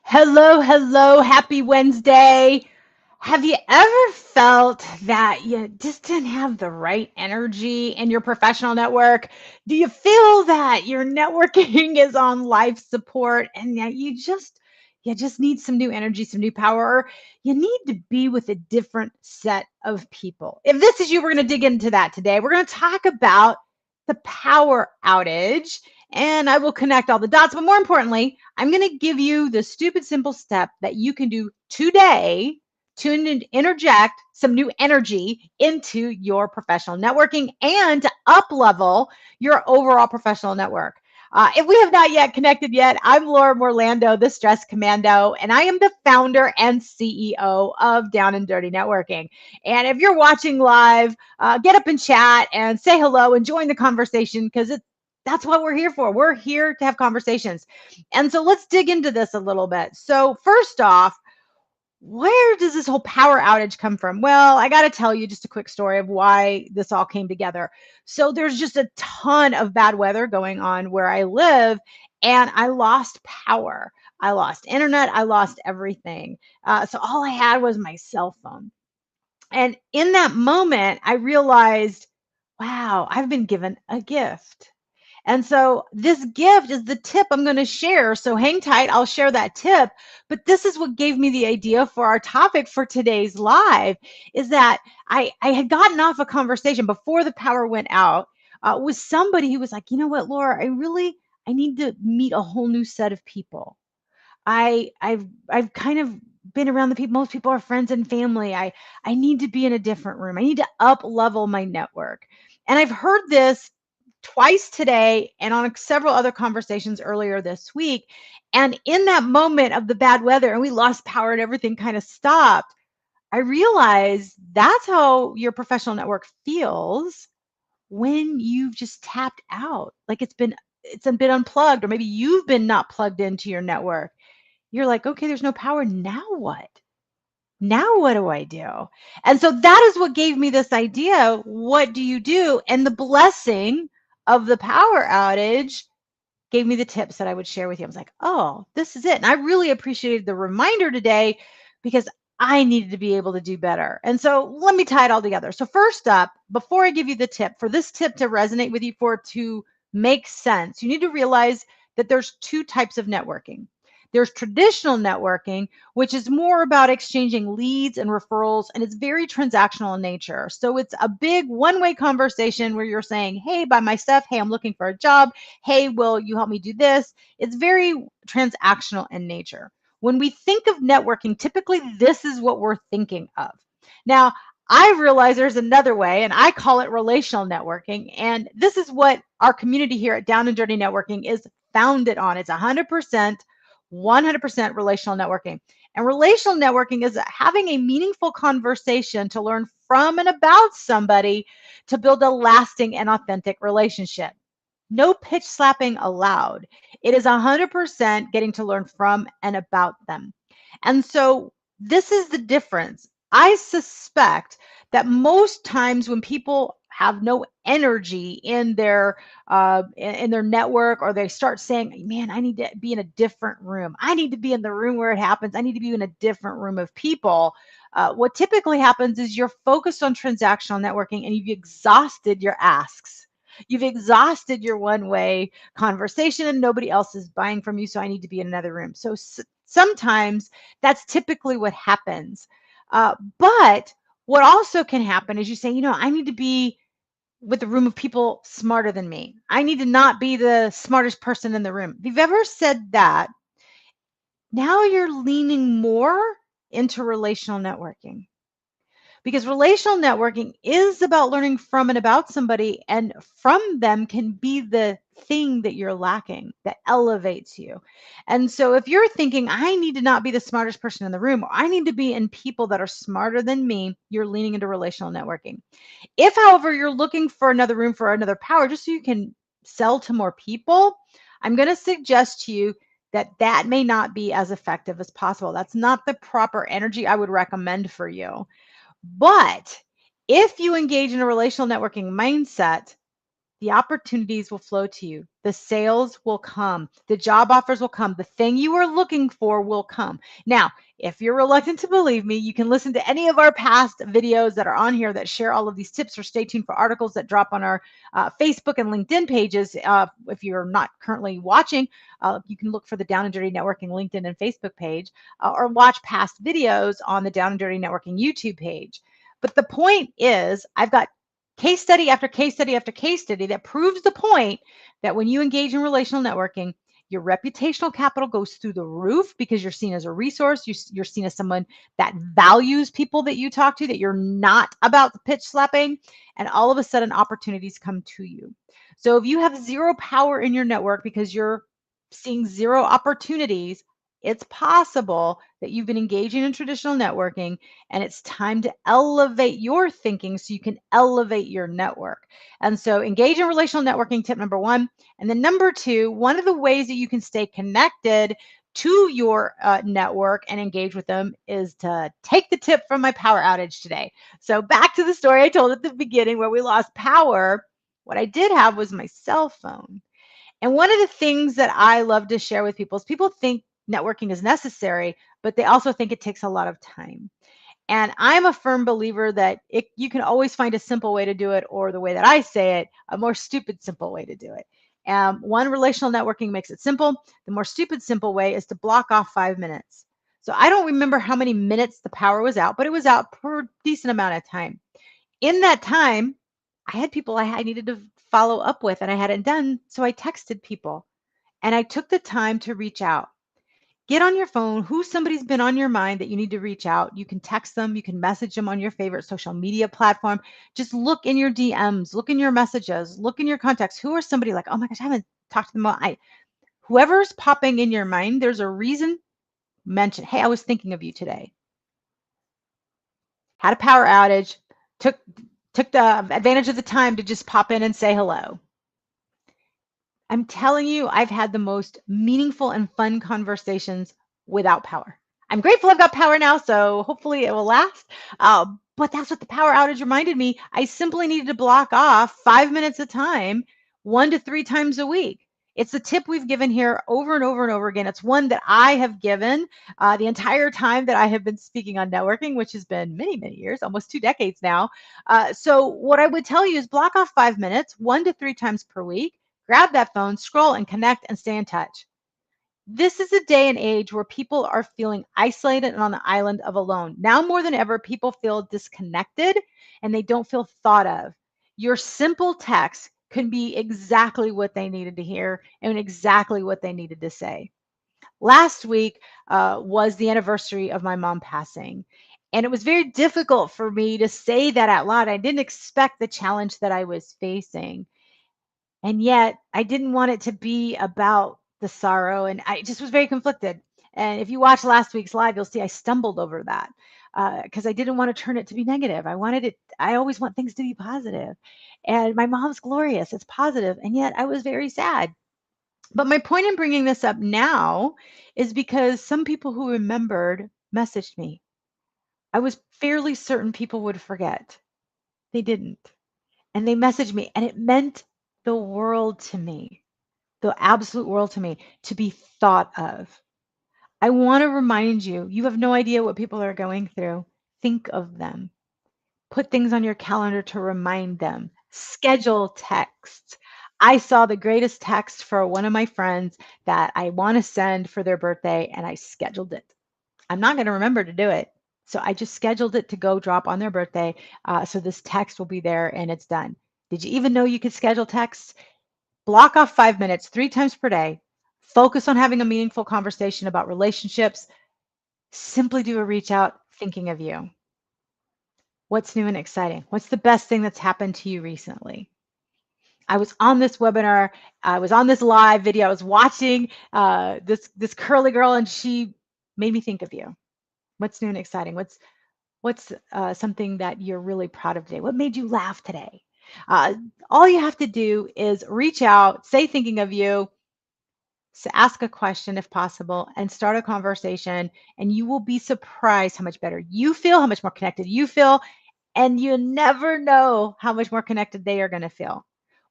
Hello, hello, happy Wednesday. Have you ever felt that you just didn't have the right energy in your professional network? Do you feel that your networking is on life support and that you just need some new energy, some new power, or you need to be with a different set of people? If this is you, we're going to dig into that today. We're going to talk about the power outage and I will connect all the dots. But more importantly, I'm going to give you the stupid simple step that you can do today to interject some new energy into your professional networking and to up level your overall professional network. If we have not yet connected yet, I'm Laura Morlando, the Stress Commando, and I am the founder and CEO of Down and Dirty Networking. And if you're watching live, get up and chat and say hello and join the conversation because that's what we're here for. We're here to have conversations. And so let's dig into this a little bit. So, first off, where does this whole power outage come from? Well, I got to tell you just a quick story of why this all came together. So, there's just a ton of bad weather going on where I live, and I lost power. I lost internet. I lost everything. So, all I had was my cell phone. And in that moment, I realized, wow, I've been given a gift. And so this gift is the tip I'm going to share. So hang tight. I'll share that tip. But this is what gave me the idea for our topic for today's live is that I had gotten off a conversation before the power went out with somebody who was like, you know what, Laura, I need to meet a whole new set of people. I've kind of been around the people. Most people are friends and family. I need to be in a different room. I need to up level my network. And I've heard this twice today and on several other conversations earlier this week. And in that moment of the bad weather and we lost power and everything kind of stopped, I realized that's how your professional network feels when you've just tapped out. Like it's been unplugged, or maybe you've been not plugged into your network. You're like, okay, there's no power. Now what? Now what do I do? And so that is what gave me this idea. What do you do? And the blessing of the power outage gave me the tips that I would share with you. I was like, oh, this is it. And I really appreciated the reminder today because I needed to be able to do better. And so let me tie it all together. So, first up, before I give you the tip, for this tip to resonate with you, for it to make sense, you need to realize that there's two types of networking. There's traditional networking, which is more about exchanging leads and referrals, and it's very transactional in nature. So it's a big one-way conversation where you're saying, hey, buy my stuff. Hey, I'm looking for a job. Hey, will you help me do this? It's very transactional in nature. When we think of networking, typically this is what we're thinking of. Now, I realize there's another way, and I call it relational networking. And this is what our community here at Down and Dirty Networking is founded on. It's 100% relational networking. And relational networking is having a meaningful conversation to learn from and about somebody to build a lasting and authentic relationship. No pitch slapping allowed. It is 100% getting to learn from and about them. And so this is the difference. I suspect that most times when people have no energy in their network, or they start saying, man, I need to be in a different room, I need to be in the room where it happens, I need to be in a different room of people, what typically happens is you're focused on transactional networking and you've exhausted your asks. You've exhausted your one way conversation and nobody else is buying from you. So I need to be in another room. So sometimes that's typically what happens. But what also can happen is you say, I need to be with a room of people smarter than me. I need to not be the smartest person in the room. If you've ever said that, now you're leaning more into relational networking, because relational networking is about learning from and about somebody, and from them can be the thing that you're lacking that elevates you. And so if you're thinking, I need to not be the smartest person in the room, or I need to be in people that are smarter than me, you're leaning into relational networking. If, however, you're looking for another room for another power just so you can sell to more people, I'm going to suggest to you that that may not be as effective as possible. That's not the proper energy I would recommend for you. But if you engage in a relational networking mindset, the opportunities will flow to you. The sales will come. The job offers will come. The thing you are looking for will come. Now, if you're reluctant to believe me, you can listen to any of our past videos that are on here that share all of these tips, or stay tuned for articles that drop on our Facebook and LinkedIn pages. If you're not currently watching, you can look for the Down and Dirty Networking LinkedIn and Facebook page, or watch past videos on the Down and Dirty Networking YouTube page. But the point is, I've got case study after case study after case study that proves the point that when you engage in relational networking, your reputational capital goes through the roof, because you're seen as a resource. You're seen as someone that values people that you talk to, that you're not about the pitch slapping, and all of a sudden opportunities come to you. So if you have zero power in your network because you're seeing zero opportunities, it's possible that you've been engaging in traditional networking, and it's time to elevate your thinking so you can elevate your network. And so engage in relational networking, tip number one. And then number two, one of the ways that you can stay connected to your network and engage with them is to take the tip from my power outage today. So back to the story I told at the beginning where we lost power. What I did have was my cell phone. And one of the things that I love to share with people is, people think networking is necessary, but they also think it takes a lot of time. And I'm a firm believer that you can always find a simple way to do it, or the way that I say it, a more stupid, simple way to do it. One, relational networking makes it simple. The more stupid, simple way is to block off 5 minutes. So I don't remember how many minutes the power was out, but it was out for a decent amount of time. In that time, I had people I needed to follow up with, and I hadn't done. So I texted people, and I took the time to reach out. Get on your phone. Who's somebody's been on your mind that you need to reach out? You can text them. You can message them on your favorite social media platform. Just look in your DMs, look in your messages, look in your contacts. Who are somebody like, oh my gosh, I haven't talked to them. Whoever's popping in your mind, there's a reason. Mention, hey, I was thinking of you today. Had a power outage. Took the advantage of the time to just pop in and say hello. I'm telling you, I've had the most meaningful and fun conversations without power. I'm grateful I've got power now, so hopefully it will last. But that's what the power outage reminded me. I simply needed to block off 5 minutes of time, 1 to 3 times a week. It's the tip we've given here over and over and over again. It's one that I have given the entire time that I have been speaking on networking, which has been many, many years, almost 2 decades now. So what I would tell you is block off 5 minutes, 1 to 3 times per week. Grab that phone, scroll, and connect, and stay in touch. This is a day and age where people are feeling isolated and on the island of alone. Now more than ever, people feel disconnected and they don't feel thought of. Your simple text could be exactly what they needed to hear and exactly what they needed to say. Last week was the anniversary of my mom passing. And it was very difficult for me to say that out loud. I didn't expect the challenge that I was facing. And yet I didn't want it to be about the sorrow. And I just was very conflicted. And if you watch last week's live, you'll see I stumbled over that because I didn't want to turn it to be negative. I always want things to be positive. And my mom's glorious. It's positive. And yet I was very sad. But my point in bringing this up now is because some people who remembered messaged me. I was fairly certain people would forget. They didn't. And they messaged me, and it meant the world to me, the absolute world to me, to be thought of. I want to remind you, you have no idea what people are going through. Think of them. Put things on your calendar to remind them. Schedule texts. I saw the greatest text for one of my friends that I want to send for their birthday, and I scheduled it. I'm not going to remember to do it. So I just scheduled it to go drop on their birthday. So this text will be there and it's done. Did you even know you could schedule texts? Block off 5 minutes 3 times per day. Focus on having a meaningful conversation about relationships. Simply do a reach out thinking of you. What's new and exciting? What's the best thing that's happened to you recently? I was on this webinar. I was on this live video. I was watching this curly girl, and she made me think of you. What's new and exciting? What's something that you're really proud of today? What made you laugh today? All you have to do is reach out, say thinking of you, ask a question if possible, and start a conversation. And you will be surprised how much better you feel, how much more connected you feel, and you never know how much more connected they are going to feel.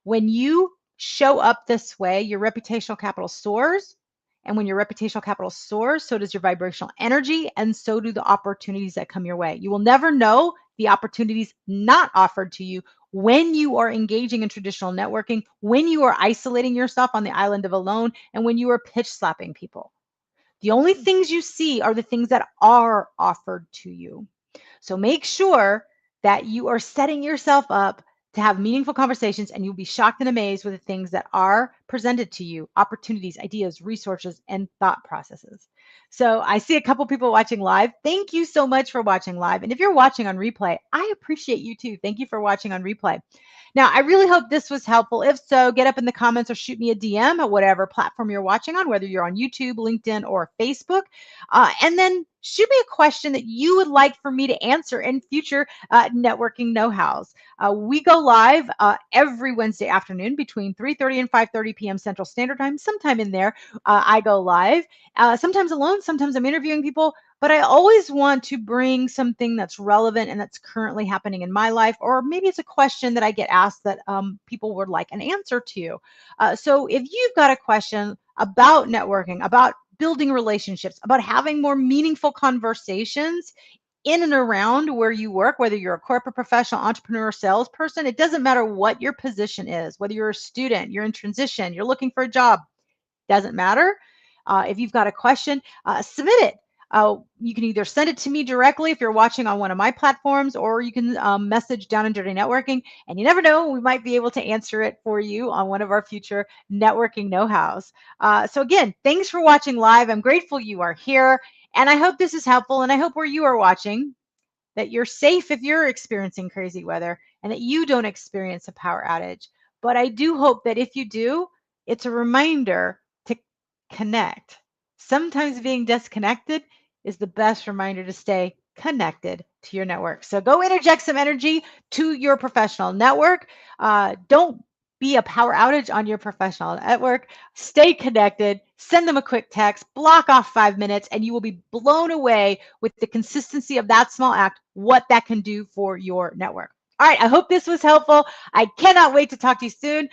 When you show up this way, your reputational capital soars. And when your reputational capital soars, so does your vibrational energy, and so do the opportunities that come your way. You will never know the opportunities not offered to you when you are engaging in traditional networking, when you are isolating yourself on the island of alone, and when you are pitch slapping people. The only things you see are the things that are offered to you. So make sure that you are setting yourself up to have meaningful conversations, and you'll be shocked and amazed with the things that are presented to you, opportunities, ideas, resources, and thought processes. So I see a couple people watching live. Thank you so much for watching live. And if you're watching on replay, I appreciate you too. Thank you for watching on replay. Now, I really hope this was helpful. If so, get up in the comments or shoot me a DM at whatever platform you're watching on, whether you're on YouTube, LinkedIn, or Facebook. And then shoot me a question that you would like for me to answer in future networking know-hows. We go live every Wednesday afternoon between 3:30 and 5:30 p.m. Central Standard Time. Sometime in there, I go live. Sometimes alone, sometimes I'm interviewing people, but I always want to bring something that's relevant and that's currently happening in my life, or maybe it's a question that I get asked that people would like an answer to. So if you've got a question about networking, about building relationships, about having more meaningful conversations in and around where you work, whether you're a corporate professional, entrepreneur, salesperson, it doesn't matter what your position is, whether you're a student, you're in transition, you're looking for a job, doesn't matter. If you've got a question, submit it. You can either send it to me directly if you're watching on one of my platforms, or you can message Down and Dirty Networking. And you never know, we might be able to answer it for you on one of our future networking know-hows. So again, thanks for watching live. I'm grateful you are here. And I hope this is helpful. And I hope where you are watching, that you're safe if you're experiencing crazy weather and that you don't experience a power outage. But I do hope that if you do, it's a reminder to connect. Sometimes being disconnected is the best reminder to stay connected to your network. So go interject some energy to your professional network. Don't be a power outage on your professional network. Stay connected, send them a quick text, block off 5 minutes, and you will be blown away with the consistency of that small act, what that can do for your network. All right, I hope this was helpful. I cannot wait to talk to you soon.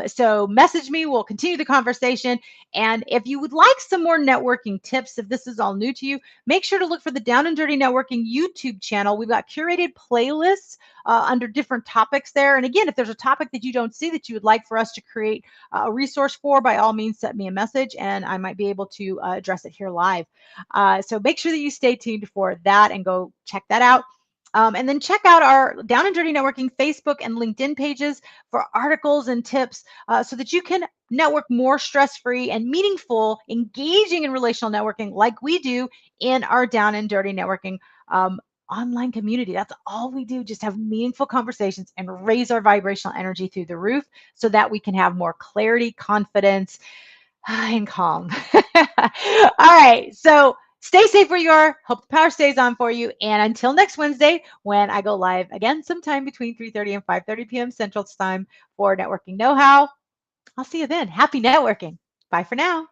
So message me, we'll continue the conversation. And if you would like some more networking tips, if this is all new to you, make sure to look for the Down and Dirty Networking YouTube channel. We've got curated playlists under different topics there. And again, if there's a topic that you don't see that you would like for us to create a resource for, by all means, send me a message and I might be able to address it here live. So make sure that you stay tuned for that and go check that out. And then check out our Down and Dirty Networking Facebook and LinkedIn pages for articles and tips so that you can network more stress-free and meaningful, engaging in relational networking like we do in our Down and Dirty Networking online community. That's all we do, just have meaningful conversations and raise our vibrational energy through the roof so that we can have more clarity, confidence, and calm. All right. So stay safe where you are. Hope the power stays on for you. And until next Wednesday, when I go live again sometime between 3:30 and 5:30 p.m. Central Time for Networking Know-How, I'll see you then. Happy networking. Bye for now.